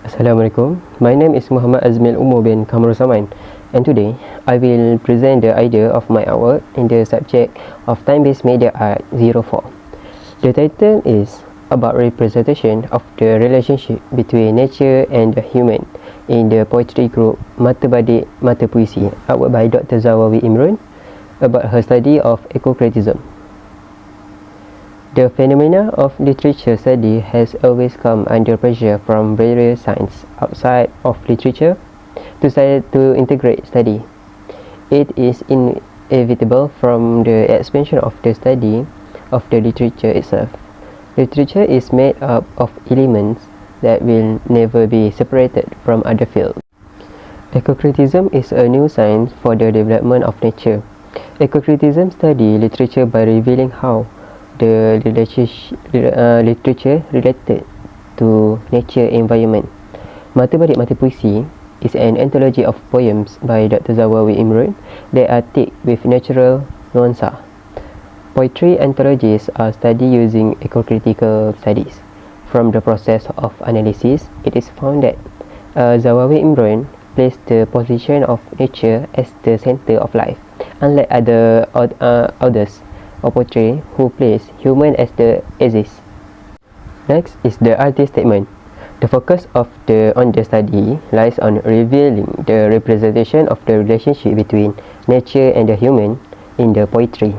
Assalamualaikum. My name is Muhammad Azmil Umar bin Kamrul Samain, and today I will present the idea of my artwork in the subject of time-based media art 04. The title is about representation of the relationship between nature and the human in the poetry group Mata Badik Mata Puisi, artwork by Dr. Zawawi Imran about her study of eco-criticism. The phenomena of literature study has always come under pressure from various sciences outside of literature to integrate study. It is inevitable from the expansion of the study of the literature itself. Literature is made up of elements that will never be separated from other fields. Eco-criticism is a new science for the development of nature. Eco-criticism study literature by revealing how the literature related to nature environment. Mata Badik Mata Puisi is an anthology of poems by Dr. Zawawi Imran that are thick with natural nuances. Poetry anthologies are studied using eco-critical studies. From the process of analysis, it is found that Zawawi Imran placed the position of nature as the center of life, unlike other authors of poetry who place human as the axis. Next is the artist statement. The focus of on the study lies on revealing the representation of the relationship between nature and the human in the poetry.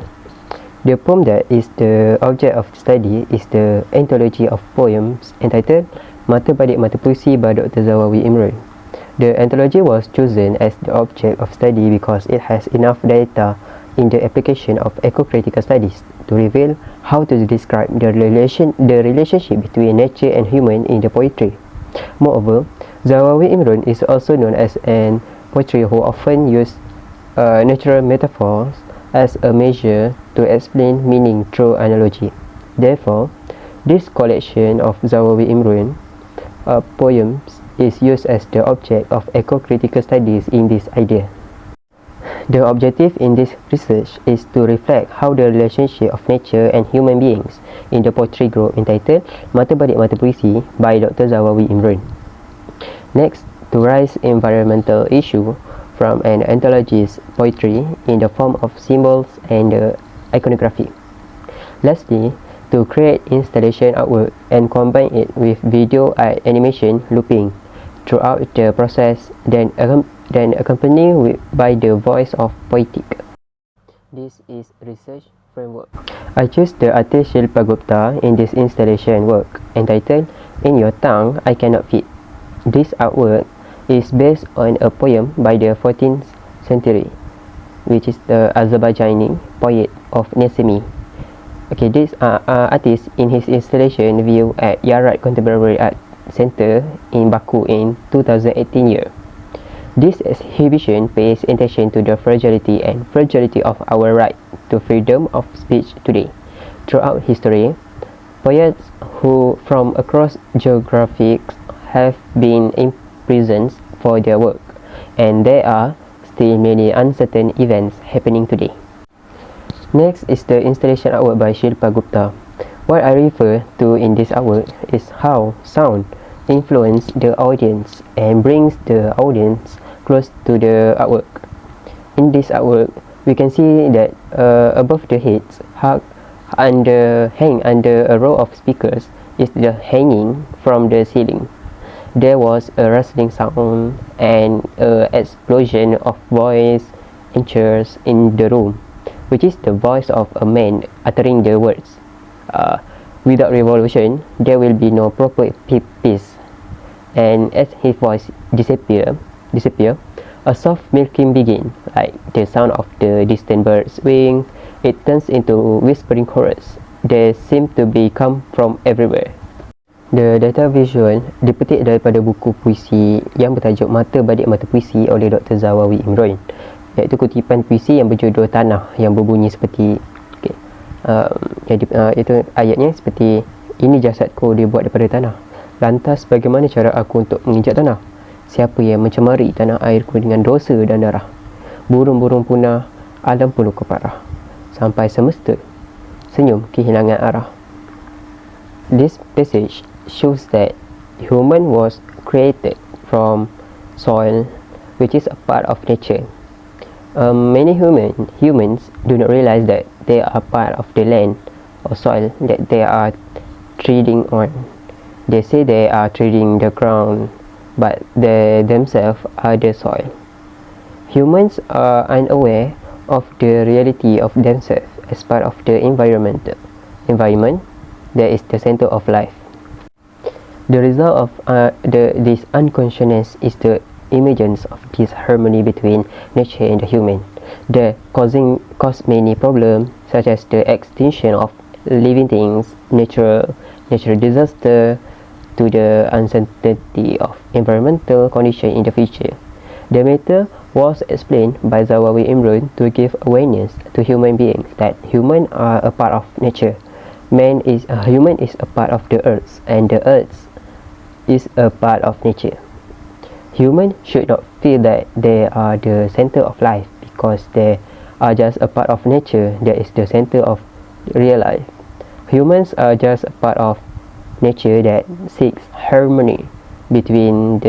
The poem that is the object of study is the anthology of poems entitled Mata Badik Mata Puisi by Dr. Zawawi Imran. The anthology was chosen as the object of study because it has enough data in the application of eco-critical studies to reveal how to describe the relationship between nature and human in the poetry. Moreover, Zawawi Imran is also known as an poetry who often use natural metaphors as a measure to explain meaning through analogy. Therefore, this collection of Zawawi Imran poems is used as the object of eco-critical studies in this idea. The objective in this research is to reflect how the relationship of nature and human beings in the poetry group entitled Mata Badik Mata Puisi by Dr. Zawawi Imran. Next, to raise environmental issue from an anthology's poetry in the form of symbols and iconography. Lastly, to create installation artwork and combine it with video art animation looping throughout the process, then accompanied by the voice of poetic. This is research framework. I chose the artist Shilpa Gupta in this installation work entitled In Your Tongue I Cannot Fit. This artwork is based on a poem by the 14th century, which is the Azerbaijani poet of Nesimi. Okay, this artist in his installation view at Yarat Contemporary Art Center in Baku in 2018 year. This exhibition pays attention to the fragility of our right to freedom of speech today. Throughout history, poets who from across geographies have been imprisoned for their work, and there are still many uncertain events happening today. Next is the installation artwork by Shilpa Gupta. What I refer to in this artwork is how sound influences the audience and brings the audience close to the artwork. In this artwork, we can see that above the heads, hang under a row of speakers is the hanging from the ceiling. There was a rustling sound and an explosion of voice and chairs in the room, which is the voice of a man uttering the words. Without revolution, there will be no proper peace. And as his voice disappear, a soft milking begins, like the sound of the distant bird's wing. It turns into whispering chorus. They seem to be come from everywhere. The data visual dipetik daripada buku puisi yang bertajuk Mata Badik Mata Puisi oleh Dr. Zawawi Imran, iaitu kutipan puisi yang berjudul Tanah yang berbunyi seperti itu ayatnya seperti, ini jasadku dibuat daripada tanah. Lantas bagaimana cara aku untuk menginjak tanah? Siapa yang mencemari tanah airku dengan dosa dan darah? Burung-burung punah, alam pun luka parah. Sampai semesta senyum kehilangan arah. This passage shows that human was created from soil, which is a part of nature. Many humans do not realize that they are part of the land or soil that they are treading on. They say they are treading the ground, but they themselves are the soil. Humans are unaware of the reality of themselves as part of the environment that is the center of life. The result of this unconsciousness is the emergence of this harmony between nature and the human, that cause many problems such as the extinction of living things, natural disaster, to the uncertainty of environmental conditions in the future. The matter was explained by Zawawi Imran to give awareness to human beings that humans are a part of nature. Human is a part of the earth, and the earth is a part of nature. Humans should not feel that they are the center of life because they are just a part of nature that is the center of real life. Humans are just a part of nature that seeks harmony between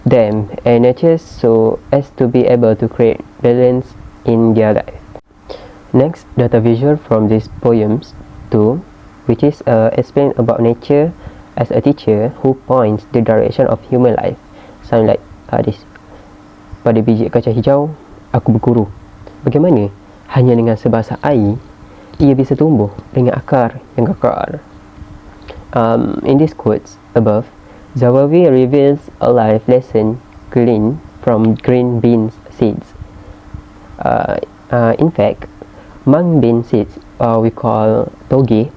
them and nature so as to be able to create balance in their life. Next, data visual from these poems 2, which is explain about nature as a teacher who points the direction of human life. Sound like this. Pada biji kaca hijau, aku berguru. Bagaimana? Hanya dengan sebahasa air, ia bisa tumbuh dengan akar yang kekal. In these quotes above, Zawawi reveals a life lesson gleaned from green bean seeds. In fact, mung bean seeds, we call toge,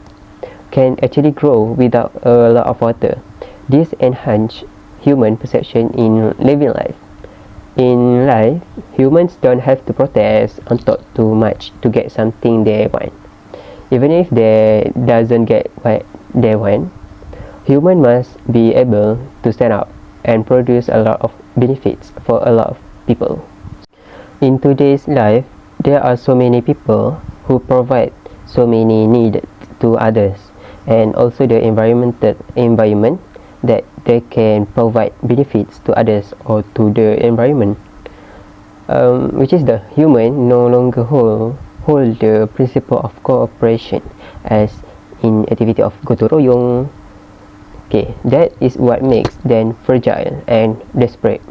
can actually grow without a lot of water. This enhances human perception in living life. In life, humans don't have to protest and talk too much to get something they want. Even if they doesn't get what they want, human must be able to stand up and produce a lot of benefits for a lot of people. In today's life, there are so many people who provide so many needs to others, and also the environment that they can provide benefits to others or to the environment, which is the human no longer hold the principle of cooperation as in activity of gotong royong. Okay, that is what makes them fragile and desperate.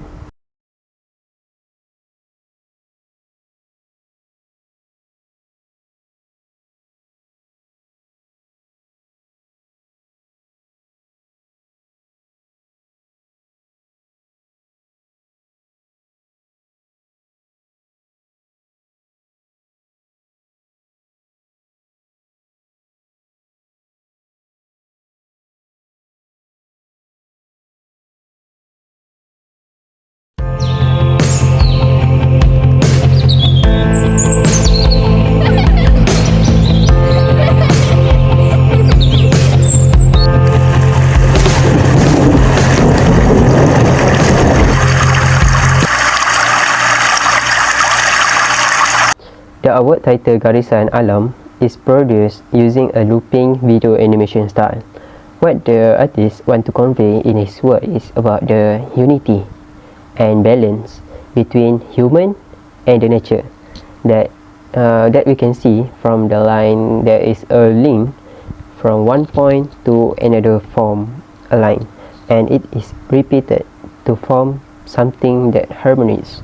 The award title Garisan Alam is produced using a looping video animation style. What the artist want to convey in his work is about the unity and balance between human and the nature. That we can see from the line. There is a link from one point to another form a line, and it is repeated to form something that harmonies.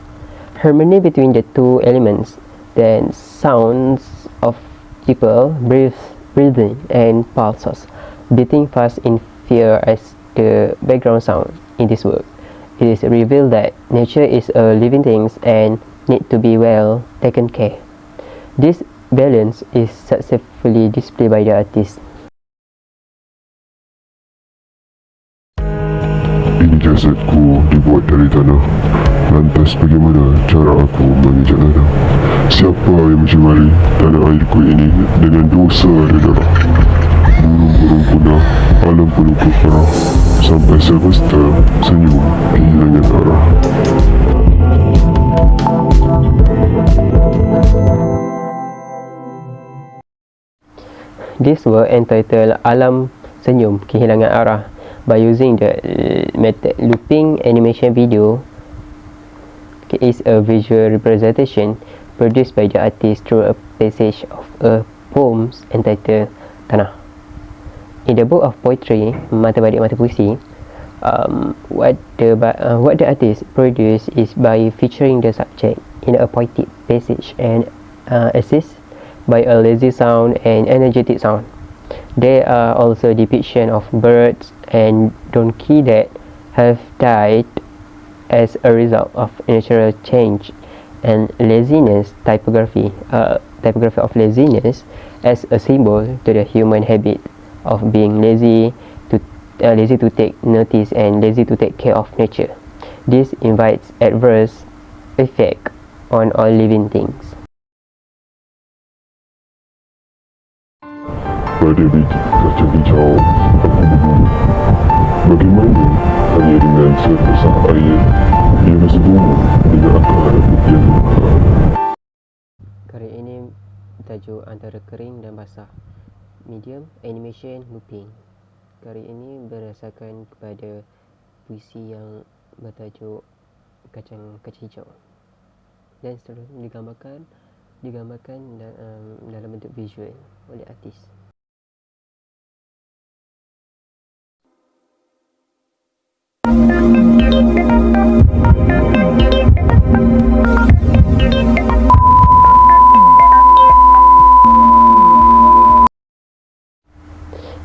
Harmony between the two elements. Then sounds of people breathing and pulses beating fast in fear as the background sound in this work. It is revealed that nature is a living thing and need to be well taken care. This balance is successfully displayed by the artist. Ini jasadku dibuat dari tanah. Lantas bagaimana cara aku menginjak tanah? Siapa yang mencemari tanah airku ini dengan dosa dan darah? Burung-burung punah, alam penuh keparah, sampai semesta senyum kehilangan arah. This work entitled Alam Senyum Kehilangan Arah by using the method looping animation video. Is a visual representation produced by the artist through a passage of a poem entitled Tanah. In the book of poetry, Mata Badik Mata Puisi, what the artist produced is by featuring the subject in a poetic passage and assist by a lazy sound and energetic sound. There are also depictions of birds and donkey that have died as a result of natural change, and laziness typography of laziness as a symbol to the human habit of being lazy to take notice and lazy to take care of nature. This invites adverse effect on all living things. Pada biji kaca hijau, aku berbunyi. Bagaimana hanya dengan setesak air ia masih bunyi dengan akar yang luka. Karya ini bertajuk antara kering dan basah. Medium, animation, looping. Karya ini berdasarkan kepada puisi yang bertajuk Kacang Hijau, dan seterusnya digambarkan dalam bentuk visual oleh artis.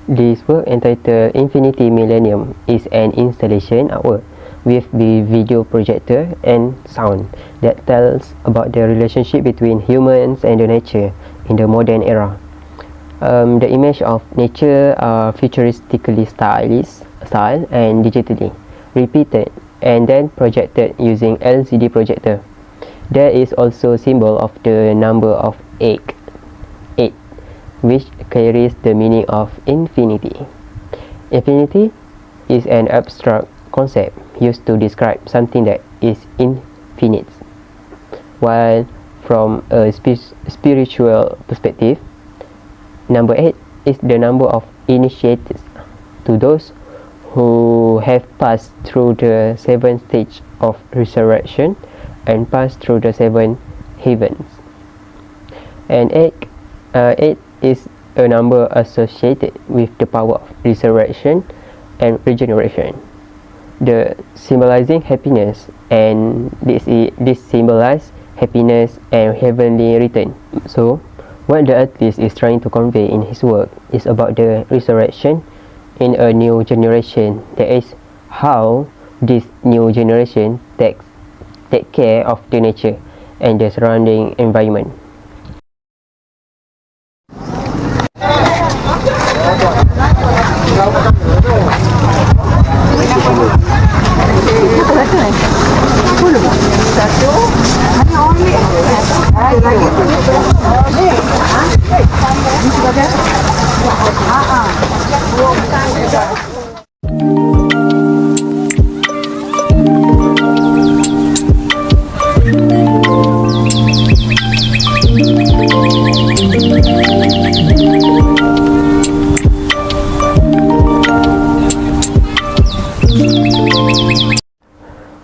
This work, entitled Infinity Millennium, is an installation artwork with the video projector and sound that tells about the relationship between humans and the nature in the modern era. The image of nature are futuristically styled and digitally repeated and then projected using LCD projector. There is also a symbol of the number of 8, which carries the meaning of infinity. Infinity is an abstract concept used to describe something that is infinite, while from a spiritual perspective, number 8 is the number of initiates to those who have passed through the 7 stage of resurrection and passed through the 7 heavens. And 8 is a number associated with the power of resurrection and regeneration, the symbolizing happiness, and this symbolize happiness and heavenly return. So what the artist is trying to convey in his work is about the resurrection in a new generation. That is how this new generation take care of the nature and the surrounding environment.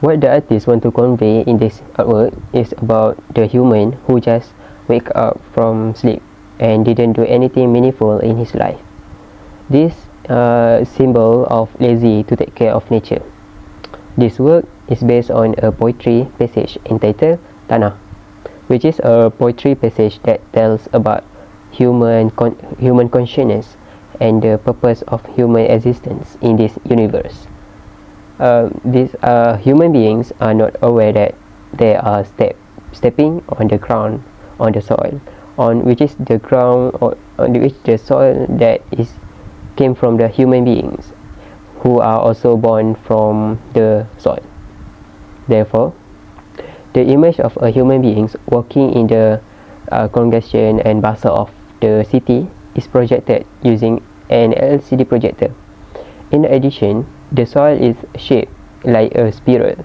What the artist want to convey in this artwork is about the human who just wake up from sleep and didn't do anything meaningful in his life. This symbol of lazy to take care of nature. This work is based on a poetry passage entitled Tanah, which is a poetry passage that tells about human consciousness and the purpose of human existence in this universe. These human beings are not aware that they are stepping on the ground, on the soil, on which is the ground, or on which the soil that came from the human beings, who are also born from the soil. Therefore, the image of a human beings walking in the congestion and bustle of the city is projected using an LCD projector. In addition, the soil is shaped like a spiral.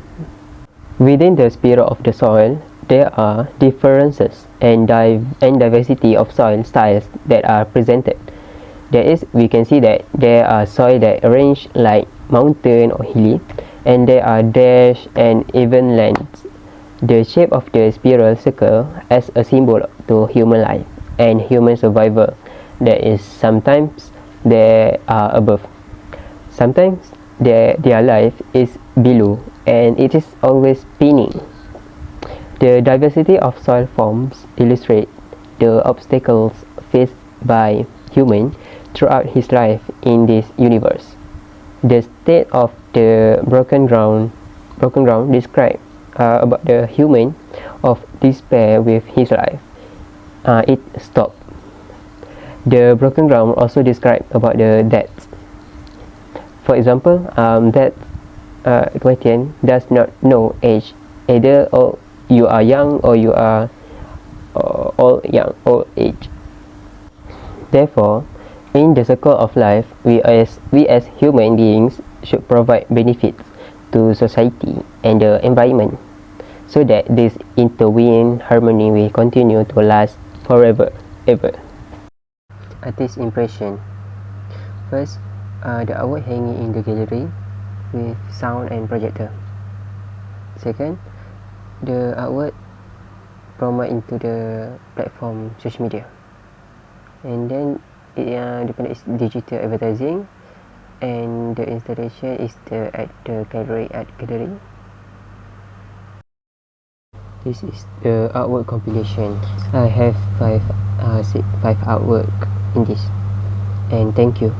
Within the spiral of the soil, there are differences and diversity of soil styles that are presented. We can see that there are soil that arranged like mountain or hilly, and there are dash and even lines. The shape of the spiral circle as a symbol to human life and human survival. That is sometimes they are above, sometimes their life is below, and it is always spinning. The diversity of soil forms illustrate the obstacles faced by human throughout his life in this universe. The state of the broken ground describe about the human of despair with his life. It stopped. The broken ground also describe about the death. For example, that question does not know age, either or you are young or you are old age. Therefore, in the circle of life, we as human beings should provide benefits to society and the environment, so that this intertwined harmony will continue to last forever, ever. Artist impression. First, the artwork hanging in the gallery with sound and projector. Second, the artwork promote into the platform social media, and then is digital advertising, and the installation is at the art gallery. This is the artwork compilation. I have five artwork in this, and thank you.